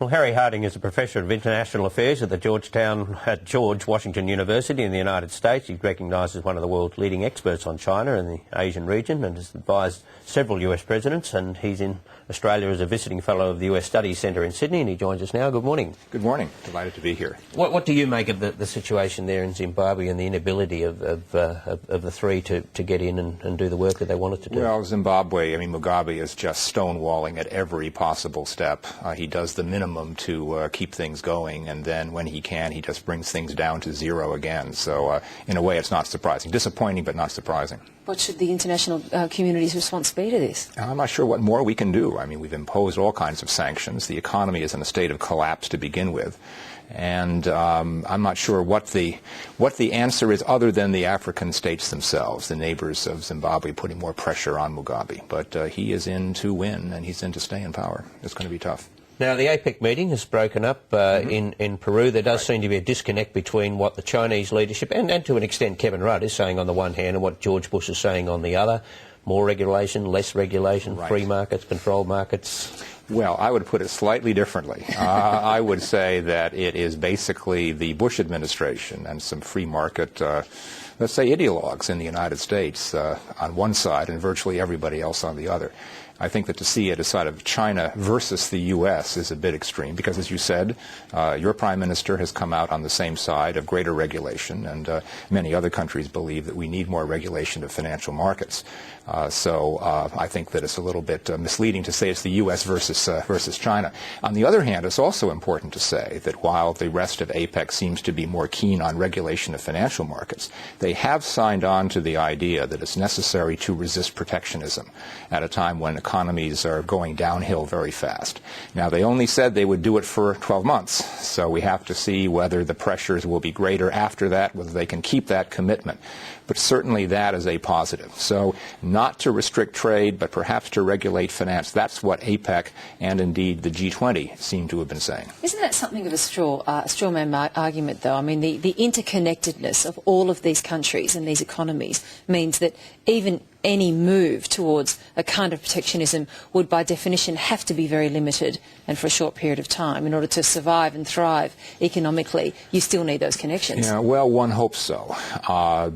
Well, Harry Harding is a professor of international affairs at George Washington University in the United States. He's recognised as one of the world's leading experts on China and the Asian region and has advised several US presidents, and he's in Australia as a visiting fellow of the US Studies Centre in Sydney, and he joins us now. Good morning. Good morning. Delighted to be here. What do you make of the situation there in Zimbabwe and the inability of the three to get in and do the work that they wanted to do? Well, Zimbabwe, Mugabe is just stonewalling at every possible step. He does the minimum to keep things going, and then when he can, he just brings things down to zero again. So in a way, it's not surprising. Disappointing, but not surprising. What should the international community's response be to this? I'm not sure what more we can do. We've imposed all kinds of sanctions. The economy is in a state of collapse to begin with. And I'm not sure what the answer is other than the African states themselves, the neighbors of Zimbabwe, putting more pressure on Mugabe. But he is in to win, and he's in to stay in power. It's going to be tough. Now, the APEC meeting has broken up in Peru. There does seem to be a disconnect between what the Chinese leadership and to an extent Kevin Rudd is saying on the one hand and what George Bush is saying on the other. More regulation, less regulation, free markets, controlled markets. Well, I would put it slightly differently. I would say that it is basically the Bush administration and some free market, let's say, ideologues in the United States on one side and virtually everybody else on the other. I think that to see it as sort of China versus the U.S. is a bit extreme because, as you said, your Prime Minister has come out on the same side of greater regulation, and many other countries believe that we need more regulation of financial markets. So I think that it's a little bit misleading to say it's the U.S. versus China. On the other hand, it's also important to say that while the rest of APEC seems to be more keen on regulation of financial markets, they have signed on to the idea that it's necessary to resist protectionism at a time when economies are going downhill very fast. Now, they only said they would do it for 12 months, so we have to see whether the pressures will be greater after that, whether they can keep that commitment. But certainly that is a positive. So not to restrict trade, but perhaps to regulate finance. That's what APEC and indeed the G20 seem to have been saying. Isn't that something of a straw man argument, though? The interconnectedness of all of these countries and these economies means that even any move towards a kind of protectionism would by definition have to be very limited and for a short period of time. In order to survive and thrive economically, you still need those connections. Yeah, well, one hopes so,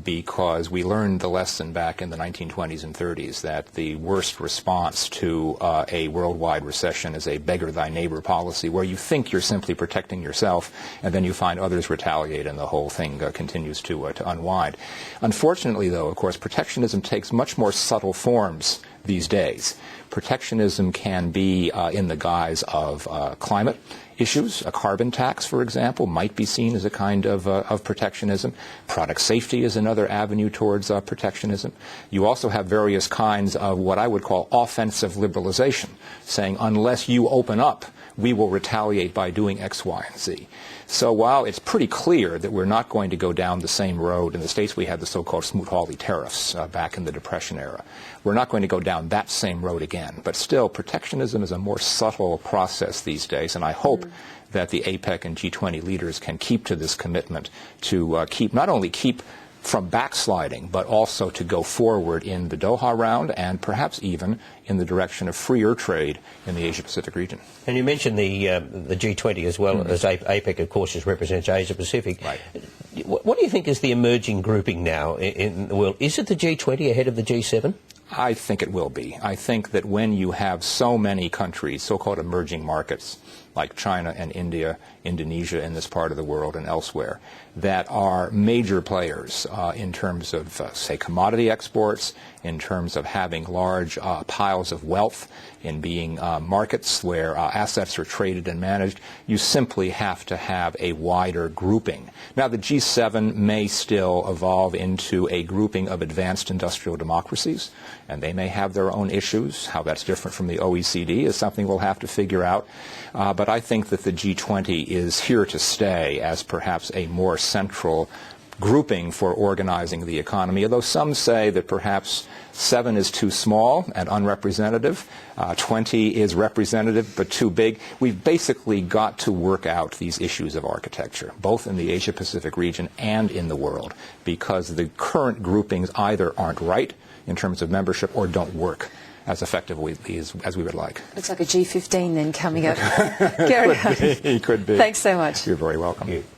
because we learned the lesson back in the 1920s and 30s that the worst response to a worldwide recession is a beggar thy neighbor policy, where you think you're simply protecting yourself and then you find others retaliate and the whole thing continues to unwind. Unfortunately, though, of course, protectionism takes much more subtle forms these days. Protectionism can be in the guise of climate issues. A carbon tax, for example, might be seen as a kind of protectionism. Product safety is another avenue towards protectionism. You also have various kinds of what I would call offensive liberalization, saying unless you open up, we will retaliate by doing X, Y, and Z. So while it's pretty clear that we're not going to go down the same road, in the States we had the so-called Smoot-Hawley tariffs back in the Depression era. We're not going to go down that same road again. But still, protectionism is a more subtle process these days, and I hope that the APEC and G20 leaders can keep to this commitment to not only keep from backsliding, but also to go forward in the Doha round and perhaps even in the direction of freer trade in the Asia-Pacific region. And you mentioned the G20 as well as APEC, of course, represents Asia-Pacific. Right. What do you think is the emerging grouping now in the world? Is it the G20 ahead of the G7? I think it will be. I think that when you have so many countries, so-called emerging markets, like China and India, Indonesia in this part of the world and elsewhere, that are major players in terms of, say, commodity exports, in terms of having large piles of wealth, in being markets where assets are traded and managed, you simply have to have a wider grouping. Now, the G7 may still evolve into a grouping of advanced industrial democracies, and they may have their own issues. How that's different from the OECD is something we'll have to figure out. But I think that the G20 is here to stay as perhaps a more central grouping for organizing the economy, although some say that perhaps 7 is too small and unrepresentative, 20 is representative but too big. We've basically got to work out these issues of architecture, both in the Asia-Pacific region and in the world, because the current groupings either aren't right in terms of membership or don't work. as effectively as we would like. Looks like a G15 then coming up. Gary, Could be. thanks so much. You're very welcome. Thank you.